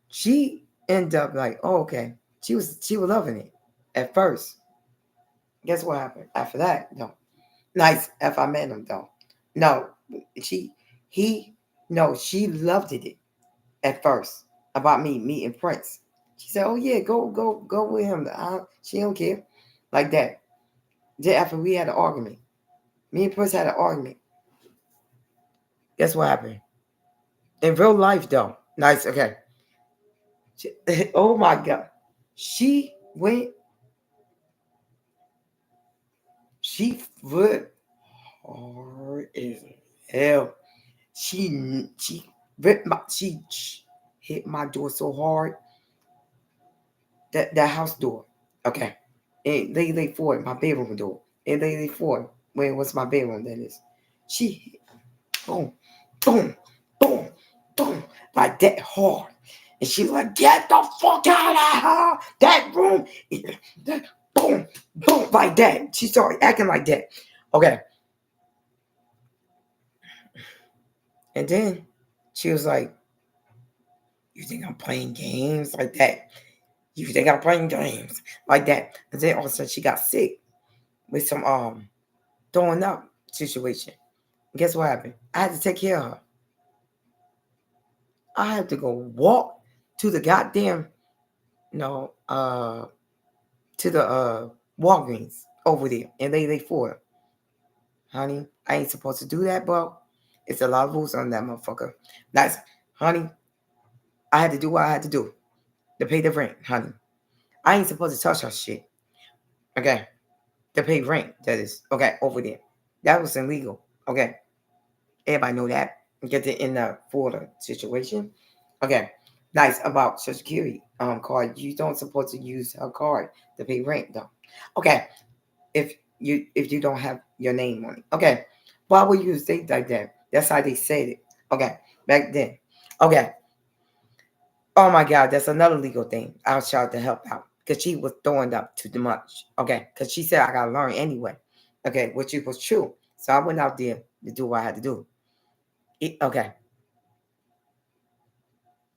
she ended up like, oh, okay. She was loving it at first. Guess what happened? After that, no. Nice. If I met him though. No. She he no, she loved it at first about me meeting Prince. She said, "Oh yeah, go with him." She don't care, like that. Then after we had an argument, me and Prince had an argument. Guess what happened? In real life, though, nice. Okay. She, oh my God, she went. She went hard as hell. She she hit my door so hard that house door. Okay. And lay forward my bedroom door. And lay forward when it was my bedroom, that is. She hit boom, boom, boom, boom, like that hard. And she was like, get the fuck out of her, that room. Boom, boom, like that. She started acting like that. Okay. And then she was like, you think I'm playing games like that? You think I'm playing games like that? And then all of a sudden she got sick with some throwing up situation. And guess what happened? I had to take care of her. I had to go walk to the goddamn, you know, to the Walgreens over there and lay for her. Honey, I ain't supposed to do that, bro. It's a lot of rules on that motherfucker. That's, honey, I had to do what I had to do to pay the rent, honey. I ain't supposed to touch her shit. Okay. To pay rent, that is. Okay, over there. That was illegal. Okay. Everybody know that. Get it in the Florida situation. Okay. Nice about Social Security card. You don't supposed to use her card to pay rent though. Okay. If you don't have your name on it. Okay. Why would you say like that? That's how they said it. Okay. Back then. Okay. Oh my God, that's another legal thing. I was trying to help out because she was throwing up too much. Okay. Because she said I gotta learn anyway. Okay, which it was true. So I went out there to do what I had to do. Okay.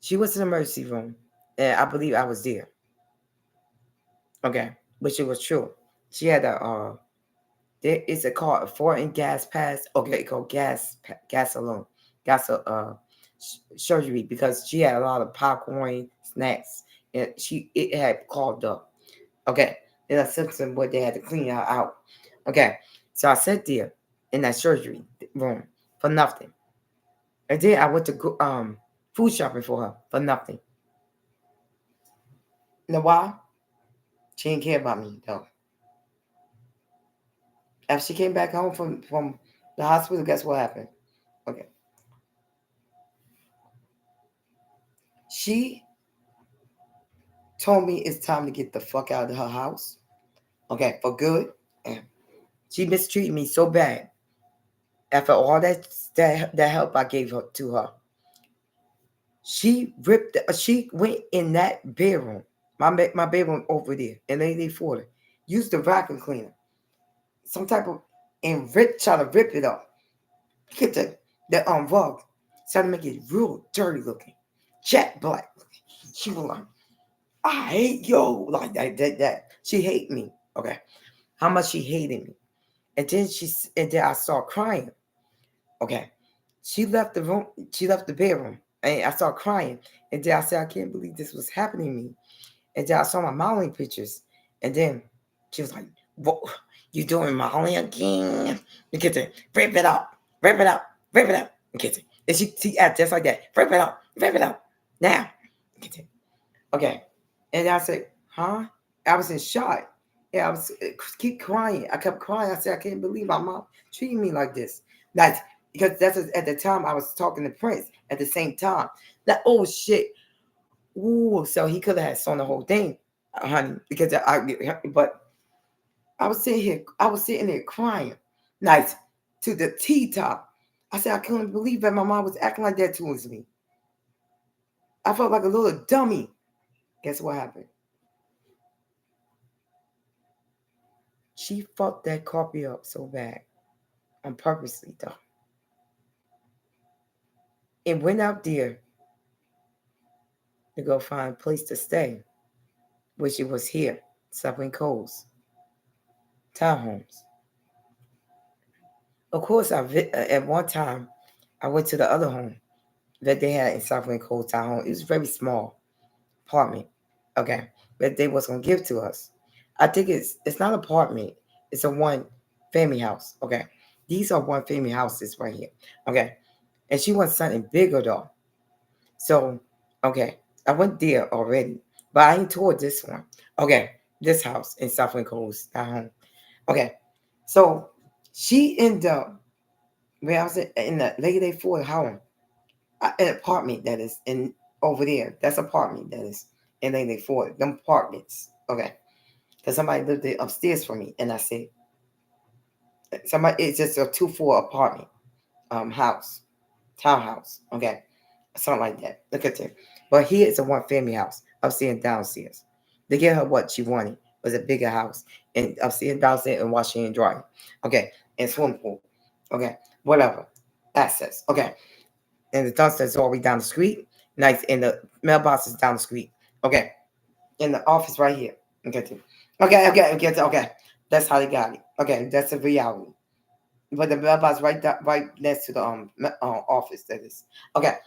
She was in the emergency room, and I believe I was there. Okay, which it was true. She had there is a called a foreign gas pass. Okay, called gas alone, gas surgery because she had a lot of popcorn snacks, and it had clogged up. Okay, and a symptom where they had to clean her out. Okay, so I sat there in that surgery room for nothing, and then I went to go food shopping for her for nothing. You know why? She didn't care about me though. After she came back home from the hospital, guess what happened? Okay. She told me it's time to get the fuck out of her house. Okay, for good. And she mistreated me so bad. After all that help I gave her to her, she went in that bedroom, my bedroom over there in 84, used the vacuum cleaner, some type of, and try to rip it up. Get the rug, try to make it real dirty looking, jet black. She was like, I hate you, like that. She hate me. Okay, how much she hated me, and then I saw crying. Okay, she left the room. She left the bedroom, and I started crying. And then I said, I can't believe this was happening to me. And then I saw my modeling pictures. And then she was like, "What? You doing modeling again? You get to rip it up, rip it up, rip it up." You get it. And she acted just like that. Rip it up. Now. You get it. Okay. And I said, huh? I was in shock. Yeah, I was keep crying. I kept crying. I said, I can't believe my mom treating me like this. Like, because at the time I was talking to Prince at the same time. That oh shit. Ooh, so he could have had sewn the whole thing, honey. Because but I was sitting there crying, nice to the T top. I said I couldn't believe that my mom was acting like that towards me. I felt like a little dummy. Guess what happened? She fucked that copy up so bad, on purposely though, and went out there to go find a place to stay, which it was here, Suffering Coles, townhomes. Of course, at one time I went to the other home that they had in Suffering Coles townhome. It was very small apartment, okay, that they was gonna give to us. I think it's not an apartment, it's a one family house, okay. These are one family houses right here, okay. And she wants something bigger though. So, okay, I went there already, but I ain't toured this one. Okay, this house in Southland Coast, that home. Okay, so she ended up where I was in the Lady Day Ford home, an apartment that is in over there. That's apartment that is in Lady Day Ford. Them apartments. Okay, because somebody lived there upstairs from me, and I said somebody. It's just a 2-4 apartment, house, townhouse. Okay, something like that. Look at that. But here it's a one family house, upstairs and downstairs. They gave her what she wanted was a bigger house, and upstairs and downstairs and washing and drying. Okay, and swimming pool. Okay, whatever. Access. Okay, and the dumpster is all the way down the street. Nice, and the mailbox is down the street. Okay, in the office right here. Okay, okay. That's how they got it. Okay, that's the reality. But the mailbox right next to the office. That is okay.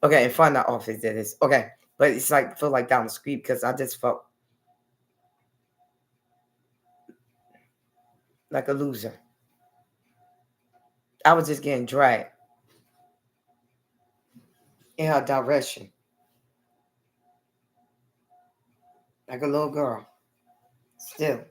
Okay, in front of the office that is. Okay. But it's like feel like down the street because I just felt like a loser. I was just getting dragged in her direction. Like a little girl. Still.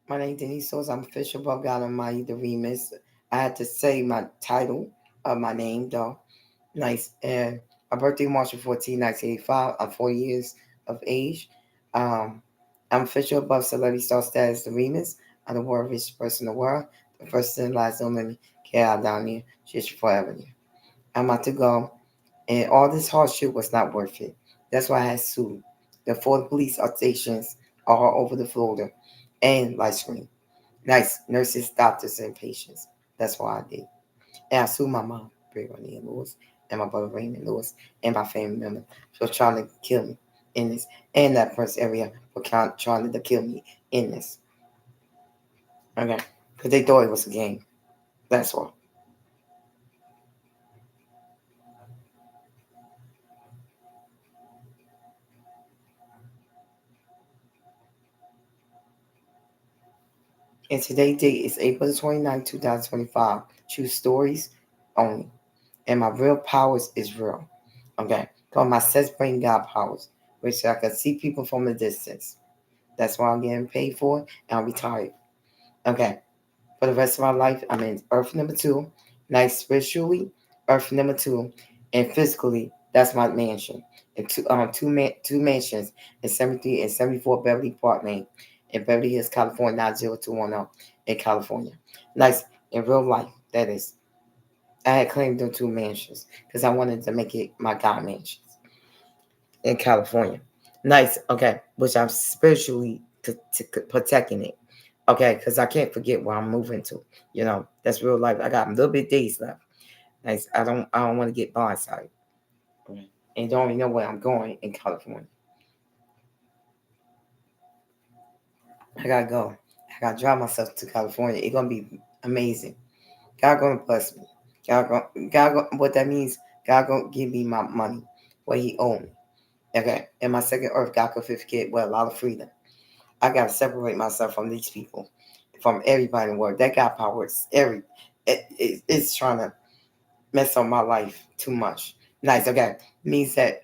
My name is Denise Source. I'm official above God Almighty, the remix. I had to say my title of my name though. Nice. And my birthday March 14, 1985. I'm 4 years of age. Um, I'm official above celebrity star status, the remix. I'm the world richest person in the world. The first and last don't let me get out down here. She's forever. I'm about to go. And all this hardship was not worth it. That's why I had sued the 4 police stations all over the Florida and light screen. Nice nurses, doctors, and patients. That's why I did. And I sued my mom, Brittany Lewis, and my brother Raymond Lewis, and my family member for trying to kill me in this, and that first area for trying to kill me in this. Okay, because they thought it was a game. That's all. And today's date is April the 29th, 2025. True stories only. And my real powers is real. Okay. Called my sense brain God powers, which I can see people from a distance. That's why I'm getting paid for, and I'm retired. Okay. For the rest of my life, I'm in Earth number two. Nice spiritually, Earth number two, and physically, that's my mansion. And two mansions in 73 and 74 Beverly Park Lane in Beverly Hills, California, 90210 in California. Nice in real life, that is. I had claimed them two mansions because I wanted to make it my God mansions in California. Nice, okay, which I'm spiritually protecting it. Okay, because I can't forget where I'm moving to. That's real life. I got a little bit days left. Nice. I don't want to get blindsided. And don't even know where I'm going in California. I gotta go. I gotta drive myself to California. It's gonna be amazing. God gonna bless me. What that means, God gonna give me my money, what He owed me. Okay, and my second earth, God could forget with a lot of freedom. I gotta separate myself from these people, from everybody in the world. That God power is it's trying to mess up my life too much. Nice, okay. Means that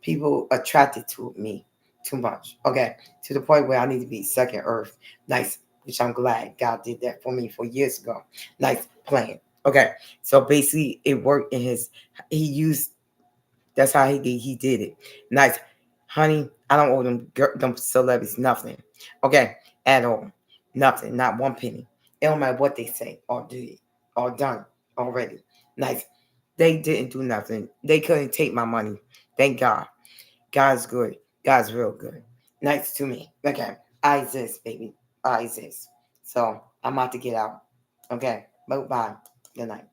people attracted to me too much. Okay. To the point where I need to be second earth. Nice. Which I'm glad God did that for me 4 years ago. Nice plan. Okay. So basically it worked in he used that's how he did it. Nice. Honey, I don't owe them celebrities nothing. Okay. At all. Nothing. Not one penny. It don't matter what they say or do or done already. Nice. They didn't do nothing. They couldn't take my money. Thank God. God's good. God's real good. Nice to me. Okay. I exist, baby. I exist. So I'm about to get out. Okay. Bye bye. Good night.